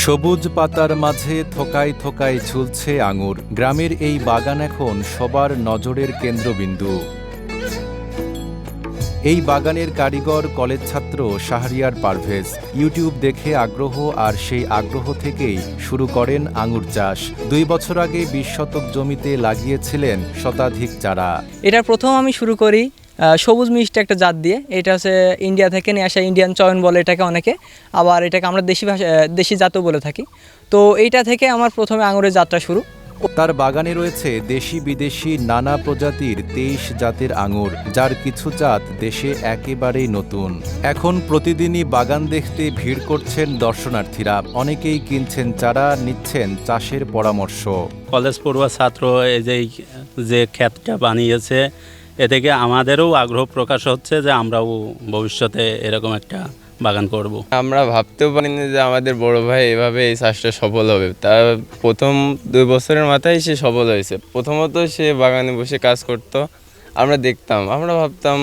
সবুজ পাতার মাঝে থোকায় থোকায় ঝুলছে আঙুর। গ্রামের এই বাগান এখন সবার নজরের কেন্দ্রবিন্দু। এই বাগানের কারিগর কলেজ ছাত্র শাহরিয়ার পারভেজ। ইউটিউব দেখে আগ্রহ, আর সেই আগ্রহ থেকেই শুরু করেন আঙুর চাষ। ২ বছর আগে ২০ শতক জমিতে লাগিয়েছিলেন শতাধিক চারা। এটা প্রথম আমি শুরু করি সবুজ মিষ্টি একটা জাত দিয়ে। এটা হচ্ছে ইন্ডিয়া থেকে নিয়ে আসা, ইন্ডিয়ান চয়ন বলে এটাকে অনেকে, আবার এটাকে আমরা দেশি জাতও বলে থাকি। তো এইটা থেকে আমার প্রথমে আঙুরের যাত্রা শুরু। তার বাগানে রয়েছে দেশি বিদেশি নানা প্রজাতির ২৩ জাতের আঙুর, যার কিছু জাত দেশে একেবারেই নতুন। এখন প্রতিদিনই বাগান দেখতে ভিড় করছেন দর্শনার্থীরা। অনেকেই কিনছেন চারা, নিচ্ছেন চাষের পরামর্শ। কলেজ পড়ুয়া ছাত্র এই যে ক্ষেতটা বানিয়েছে, এ থেকে আমাদেরও আগ্রহ প্রকাশ হচ্ছে যে আমরাও ভবিষ্যতে এরকম একটা বাগান করব। আমরা ভাবতেও পারিনি যে আমাদের বড় ভাই এভাবে এই চাষটা সফল হবে। তার প্রথম ২ বছরের মাথায় সে সফল হয়েছে। প্রথমত সে বাগানে বসে কাজ করতো, আমরা দেখতাম, আমরা ভাবতাম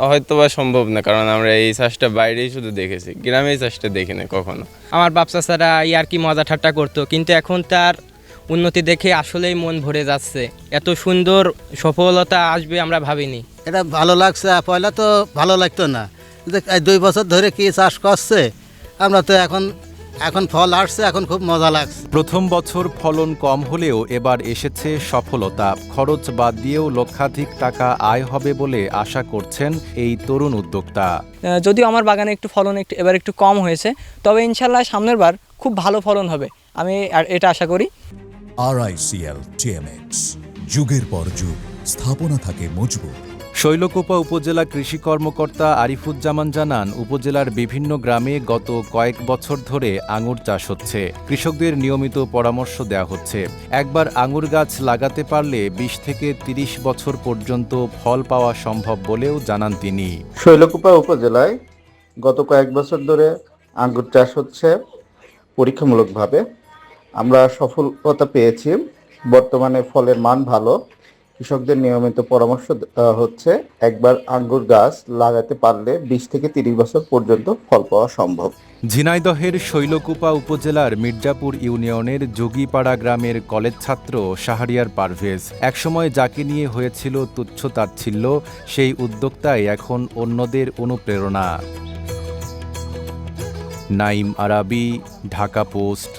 হয়তো বা সম্ভব না, কারণ আমরা এই চাষটা বাইরেই শুধু দেখেছি, গ্রামে এই চাষটা দেখি না কখনো। আমার বাপ চাচারা আর কি মজা ঠাট্টা করতো, কিন্তু এখন তার উন্নতি দেখে আসলেই মন ভরে যাচ্ছে। এত সুন্দর সফলতা আসবে আমরা ভাবিনি। এটা ভালো লাগছে। পয়লা তো ভালো লাগতো না, কিন্তু ২ বছর ধরে কি চাষ করছে, আমরা তো এখন ফল আসছে, এখন খুব মজা লাগছে। প্রথম বছর ফলন কম হলেও এবার এসেছে সফলতা। খরচ বাদ দিয়েও লক্ষাধিক টাকা আয় হবে বলে আশা করছেন এই তরুণ উদ্যোক্তা। যদিও আমার বাগানে একটু ফলন এবার একটু কম হয়েছে, তবে ইনশাল্লাহ সামনের বার খুব ভালো ফলন হবে, আমি এটা আশা করি। RICL TMX, যুগের পর যুগ স্থাপনা থাকে মজবুত। শৈলকুপা উপজেলা কৃষি কর্মকর্তা আরিফুজ্জামান জানান, উপজেলার বিভিন্ন গ্রামে গত কয়েক বছর ধরে আঙুর চাষ হচ্ছে। কৃষকদের নিয়মিত পরামর্শ দেওয়া হচ্ছে। একবার আঙুর গাছ লাগাতে পারলে ২০ থেকে ৩০ বছর পর্যন্ত ফল পাওয়া সম্ভব বলেও জানান তিনি। শৈলকুপা উপজেলায় গত কয়েক বছর ধরে আঙ্গুর চাষ হচ্ছে পরীক্ষামূলকভাবে। আমরা সফলতা পেয়েছি। বর্তমানে ফলের মান ভালো। কৃষকদের নিয়মিত পরামর্শ হচ্ছে, একবার আঙ্গুর গাছ লাগাতে পারলে ২০ থেকে ৩০ বছর পর্যন্ত ফল পাওয়া সম্ভব। ঝিনাইদহের শৈলকুপা উপজেলার মির্জাপুর ইউনিয়নের যোগীপাড়া গ্রামের কলেজ ছাত্র শাহরিয়ার পারভেজ। একসময় যাকে নিয়ে হয়েছিল তুচ্ছ-তাচ্ছিল্য, সেই উদ্যোক্তাই এখন অন্যদের অনুপ্রেরণা। নাইম আরাবী, ঢাকা পোস্ট।